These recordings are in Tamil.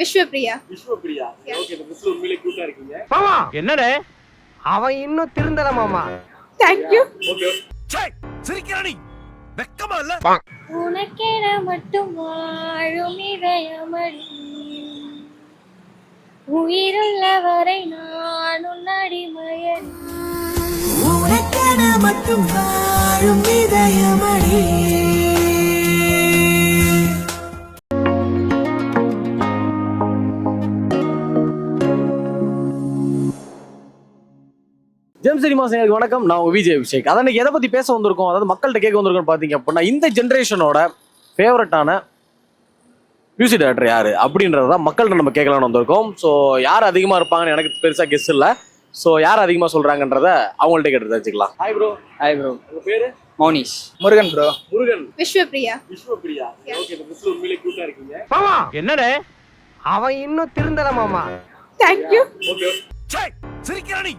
விஸ்வபிரியா. விஸ்வபிரியா. ஓகே, இந்த மிஸ் உண்மையிலே கியூட்டா இருக்கீங்க. மாமா என்னடே அவன் இன்னும் திருந்தல மாமா. Thank you. ஓகே. சே சிரிக்கறடி வெக்கமா இல்ல. உனக்கென மட்டும் வாழும் இதயமடி, உயிருள்ளவரை நான் உன் அடிமையன். உனக்கென மட்டும் வாழும் இதயமடி. ஜெம் சினிமா சேனலுக்கு வணக்கம். நான் உங்க விஜய் அபிஷேக். அதான் இன்னைக்கு எதை பத்தி பேச வந்திருக்கோம், அதாவது மக்கள்கிட்ட கேட்க வந்திருக்கோம் பாத்தீங்க அப்படின்னா, இந்த ஜென்ரேஷனோட ஃபேவரட்டான மியூசிக் டைரக்டர் யாரு அப்படின்றதான் மக்கள்கிட்ட நம்ம கேட்கலாம்னு வந்திருக்கோம். ஸோ யார் அதிகமா இருப்பாங்கன்னு எனக்கு பெருசா கெஸ் இல்லை. ஸோ யார் அதிகமா சொல்றாங்கன்றத அவங்கள்ட்ட கேட்டு தெரிஞ்சுக்கலாம். Hi bro. Hi bro. உங்க பேரு? மௌனிஷ். முருகன் ப்ரோ. முருகன். விஸ்வபிரியா. விஸ்வபிரியா. ஓகே, இந்த மிஸ் உண்மையிலே கியூட்டா இருக்கீங்க. மாமா என்னடே அவன் இன்னும் திருந்தல மாமா. Thank you. ஓகே. சே சிரிக்கறடி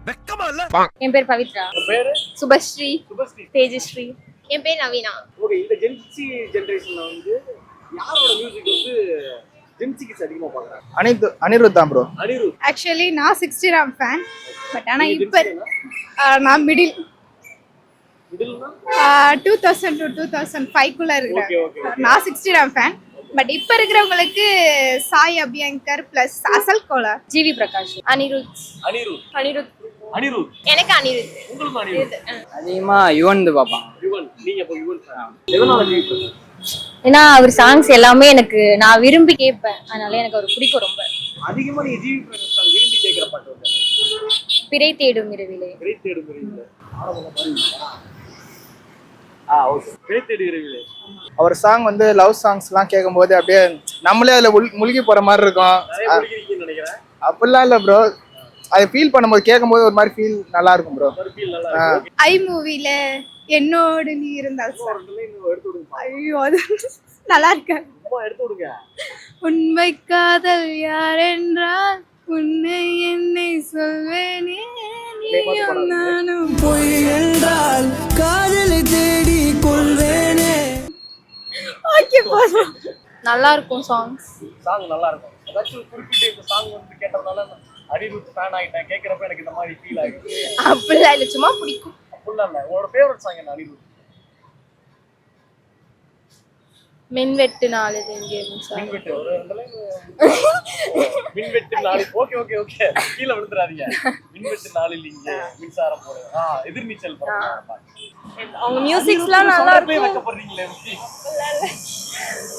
வெக்கமா இல்ல. என் பேர் பவித்ரா. உங்க பேரு? சுபஸ்ரீ. சுபஸ்ரீ. தேஜஸ்ரீ. என் பேர் நவீனா. ஓகே, இந்த ஜென்சி ஜெனரேஷன்ல வந்து யாரோட மியூசிக் வந்து ஜென்சிக்கு அதிகமா பாக்குறாங்க? அனிருத் தான் ப்ரோ. அனிருத். ஆக்சுவலி நான் 60 ராம் ஃபேன். பட் ஆனா இப்ப நான் மிடில். மிடில்னா 2000 to 2005 குள்ள ஓகே இருக்கேன். ஓகே. நான் 60 ராம் ஃபேன். பட் இப்ப இருக்கிறவங்களுக்கு சாய் அபியங்கர் பிளஸ் அசல் கோலர். ஜிவி பிரகாஷ். அனிருத். அனிருத். அனிருத். அனிருத். எனக்கு அனிருத். உங்களுக்கு அனிருத். அதிகமா யுவன் பாப்பான். யுவன். நீங்க அப்ப யுவன் ஃபேன். எதனால ஜெயிப்பீங்க? ஏன்னா அவர் சாங்ஸ் எல்லாமே எனக்கு நான் விரும்பி கேட்பேன், அதனால எனக்கு அவர் பிடிக்கும் ரொம்ப. அதிகமா நீங்க ஜிவி பிரகாஷ் சாங் விரும்பி கேக்குற பாட்டு வந்து பிறை தேடும் இரவிலே. பிறை தேடும் இரவிலே. ஆரம்பமா பாருங்க. ஓகே. பிறை தேடும் இரவிலே. அவர் சாங் வந்து லவ் சாங்ஸ்லாம் கேட்கும்போது அப்படியே நம்மளே அதில் முழுகி போகிற மாதிரி இருக்கும். நிறைய பிடிக்கிறீங்கன்னு நினைக்கிறேன். அப்படிலாம் இல்லை ப்ரோ, அதை ஃபீல் பண்ணும்போது கேட்கும்போது ஒரு மாதிரி ஃபீல் நல்லா இருக்கும் ப்ரோ. ஒரு ஃபீல் நல்லா இருக்கு. ஐ மூவில என்னோடு நீ இருந்தால் சார். இன்னும் எடுத்து விடுங்க. ஐயோ அது நல்லா இருக்கு. சும்மா எடுத்து விடுங்க. உண்மை காதல் யார் என்றால் உன்னை என்னை சொல்வேனே, நீயும் நானும். பொய் என்றால் காதலை தேடி கொள்வேனே. ஓகே போதும். நல்லா இருக்கும் சாங்ஸ். சாங் நல்லா இருக்கும். ஏதாச்சும் குறிப்பிட்டு இந்த சாங் வந்து கேட்டதுனால அனிருத் ஃபேன் ஆகிட்டேன், கேட்குறப்ப எனக்கு இந்த மாதிரி ஃபீல் ஆகுது அப்படிலாம் இல்லை, சும்மா பிடிக்கும். அப்படிலாம் இல்லை. உங்களோட ஃபேவரட் சாங் என்ன அனிருத்? மின்வெட்டு நாளு எங்கே மின்வெட்டு. ஒரு ரெண்டு லைன். மின்வெட்டு நாளில். ஓகே ஓகே ஓகே, கீழே விழுந்துடாதீங்க. மின்வெட்டு நாளில் இங்கே மின்சாரம் போடு. எதிர்நீச்சல் பாட்டு. அவங்க மியூசிக்ஸ்லாம் நல்லா போய் இருக்கும். வைக்கப்படுறீங்களே.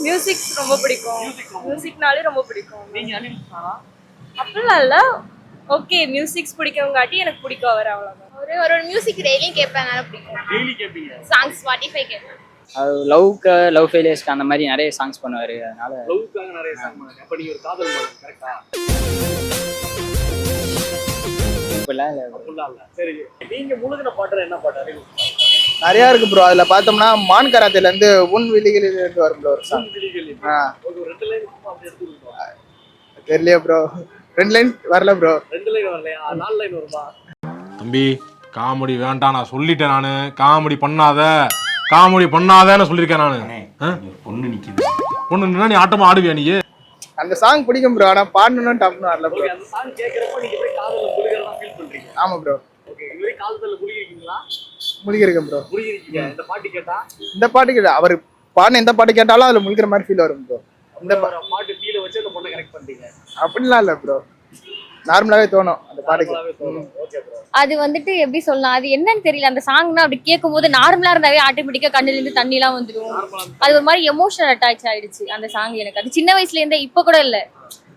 மியூசிக்ஸ் ரொம்ப பிடிக்கும். மியூசிக்னாலே ரொம்ப பிடிக்கும். நீங்க அனிருத் ஃபேனா? அப்படிலாம் இல்லை, ஓகே மியூசிக்ஸ் பிடிக்கவங்காட்டி எனக்கு பிடிக்கும் அவர், அவ்வளோதான். ஒரு மியூசிக் டெய்லியும் கேட்பேன், நல்லா பிடிக்கும். டெய்லி கேட்பீங்க? சாங்ஸ் ஸ்பாட்டிஃபை கேட்பேன். அது லவ் ஃபெயிலியர்ஸ்க்கு அந்த மாதிரி நிறைய சாங்ஸ் பண்ணுவாரு, அதனால லவ்க்காக நிறைய சாங் பண்ணுங்க. அப்ப நீங்க ஒரு காதல் மகன் கரெக்ட்டா? இப்பெல்லாம் இல்லை. அப்படிலாம் இல்ல. சரி, நீங்க முழுகின பாட்டு என்ன பாட்டு அனிருத்? நிறையா இருக்கு ப்ரோ. அதில் பார்த்தோம்னா மான் கராத்தேலேருந்து உன் விழிகளிலிருந்து வரும் ப்ரோ ஒரு சாங். ஒரு ரெண்டு லைன் சும்மா அப்படி எடுத்து விடுங்க. தெரியலையே ப்ரோ, 2 லைன் வரல ப்ரோ. 2 லைன் வரலையா? 4 லைன் வருமா? தம்பி காமெடி வேண்டாம், நான் சொல்லிட்டேன். நானு காமெடி பண்ணாதன்னு சொல்லியிருக்கேன் நானு. பொண்ணு நிக்குது. பொண்ணு நின்னா நீ ஆட்டமா ஆடுவியா நீ? அந்த சாங் பிடிக்கும் ப்ரோ, ஆனால் பாடணும்னு டப்புன்னு வரல ப்ரோ. ஓகே, அந்த சாங் கேக்குறப்ப நீங்க போய் காதல்ல முழுகிறதா ஃபீல் பண்றீங்க? ஆமாம் ப்ரோ. ஓகே, இதுவரை காதல்ல முழுகிருக்கீங்களா? முழுகிருக்கேன் ப்ரோ. முழுகிருக்கீங்க. இந்த பாட்டு கேட்டா? இந்த பாட்டு கேட்ட அவர் பாடின எந்த பாட்டு கேட்டாலும் அதில் முழுகிற மாதிரி ஃபீல் வரும் ப்ரோ. இந்த பாட்டு ஃபீல வச்சு அந்த பொண்ணை கரெக்ட் பண்றீங்க? அப்படிலாம் இல்லை ப்ரோ, நார்மலாகவே தோணும் அந்த பாட்டுக்கு. Okay bro. அது வந்துட்டு எப்படி சொல்லலாம், அது என்னன்னு தெரியல. அந்த சாங்னா அப்படி கேட்கும் போது நார்மலா இருந்தாவே ஆட்டோமேட்டிக்கா கண்ணுல இருந்து தண்ணி எல்லாம் வந்துடும். அது ஒரு மாதிரி எமோஷனல் அட்டாச் ஆயிடுச்சு அந்த சாங் எனக்கு. அது சின்ன வயசுல இருந்தே, இப்ப கூட இல்ல,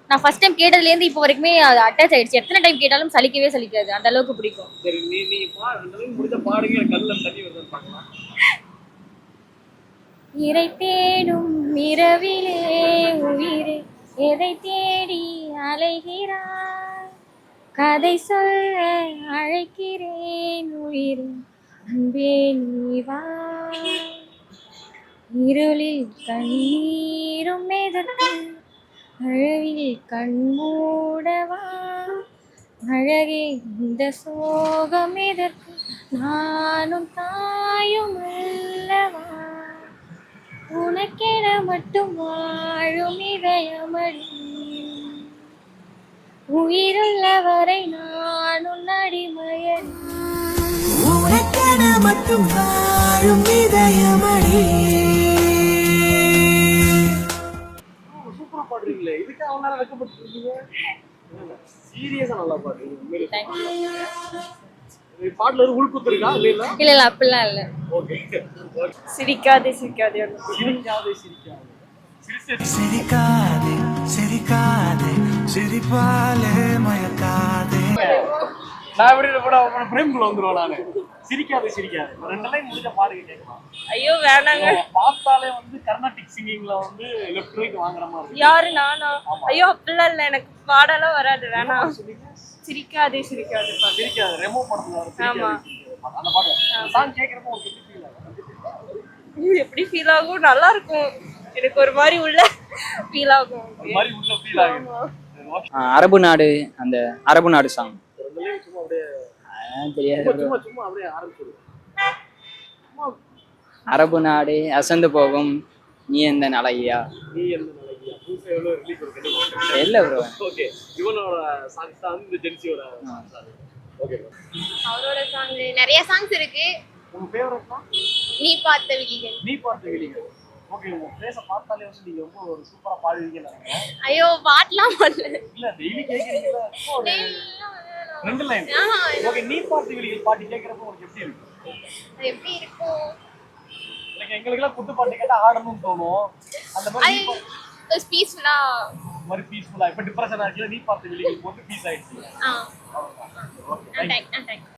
நான் ஃபர்ஸ்ட் டைம் கேட்டதுல இருந்து இப்போ வரைக்குமே அது அட்டாச் ஆயிடுச்சு. எத்தனை டைம் கேட்டாலும் சலிக்கவே சலிக்காது, அந்த அளவுக்கு பிடிக்கும். சரி, நீங்க ரெண்டு லைன் முடிஞ்ச பாடுங்க. எனக்கு கண்ணுல தண்ணி வருதுன்னு பார்க்கலாம். இறை தேடும் இரவிலே உயிரே எதை தேடி அலைகிறாய், கதை சொல்ல அழைக்கிறேன் உயிரே அன்பே நீ வா, இருளில் கண்ணீரும் எதற்கு அழகில் கண்மூடவா, அழகே இந்த சோகம் எதற்கு நானும் தாயும் அல்லவா, உனக்கென மட்டும் வாழும் இதயமடி, உயிருள்ள வரை நான் உன்னடிமையன். உனக்கென மட்டும் வாழும் இதயமடி. சூப்பரா பாடுறீங்களே, இதுக்கு அவனால வெக்கப்பட்டிருக்கீங்க. சீரியஸா நல்லா பாடுறீங்க உண்மையிலே. பாட்டுல ஒரு உள்குத்து இருக்கா இல்ல? இல்ல அப்படிலாம் இல்ல. ஓகே. சிரிக்காதே சிரிக்காதே. சிரிக்காதே சிரிக்காதே. சிரிக்காதே சிரிக்காதே சிரிப்பாலே மயக்காதே. நான் எப்படி கூட பிரேம்குள்ள வந்துருவேன் நானு. சிரிக்காதே சிரிக்காதே. ஒரு 2 லைன் முடிஞ்ச பாடுங்க கேட்கலாம். ஐயோ வேணாங்க. பார்த்தாலே வந்து கர்நாடிக் சிங்கிங்ல வந்து லெஃப்ட் ரைட் வாங்குற மாதிரி இருக்கு. யாரு நானா? ஐயோ அப்படிலாம் இல்ல, எனக்கு பாடலாம் வராது, வேணாம். சிரிக்காதே சிரிக்காதே. சிரிக்காதே ரெமோ படத்துல வர ஆமா. சிரிக்காதே. அந்த பாட்டு சாங் கேக்குறப்போ ஒரு எப்படி ஃபீல் ஆகும்? எப்படி ஃபீல் ஆகும்? நல்லா இருக்கும். எனக்கு ஒரு மாதிரி உள்ள ஃபீல் ஆகும். ஒரு மாதிரி உள்ள ஃபீல் ஆகும். அரபு நாடு, அந்த அரபு நாடு சாங் ரெண்டு லைன் சும்மா அப்படியே தெரியாது bro. சும்மா சும்மா அப்படியே ஆரம்பிச்சிடுங்க. அரபு நாடு அசந்து போகும் நீ எந்த அழகியா. நீ என்ன நினைக்கியா? புதுசா எவ்வளவு ரிலீஸ் இருக்கு? இல்ல ப்ரோ. ஓகே, இவனோட சாங்ஸ் தான் இந்த ஜென்சியோட சாங்ஸ். Okay bro. அவரோட சாங் நிறைய சாங்ஸ் இருக்கு. உங்க ஃபேவரட் தான் நீ பார்த்த விழிகள். நீ பார்த்த விழிகள். ஓகே, உங்க ஃபேஸ பார்த்தாலே வந்து நீங்க ரொம்ப ஒரு சூப்பரா பாடுவீங்கன்னு நினைக்கிறேன். ஐயோ பாட்டலாம் பண்ணல. இல்ல டெய்லி கேக்குறீங்கல, ஒரு 2 லைன். ஓகே, நீ பார்த்த விழிகள் பாட்டு கேக்குறப்போ உங்களுக்கு எப்படி இருக்கு? அது எப்படி இருக்கும்? எனக்கு எங்களுக்கெல்லாம் குத்து பாட்டு கேட்டா ஆடணும்னு தோணும். அந்த மாதிரி பீஸ்ஃபுல்லா மாதிரி பீஸ்ஃபுல்லா இப்ப டிப்ரெஷனா இருக்குல்ல, நீ பார்த்த விழிகள் போட்டு பீஸ் ஆயிடுச்சு. தேங்க்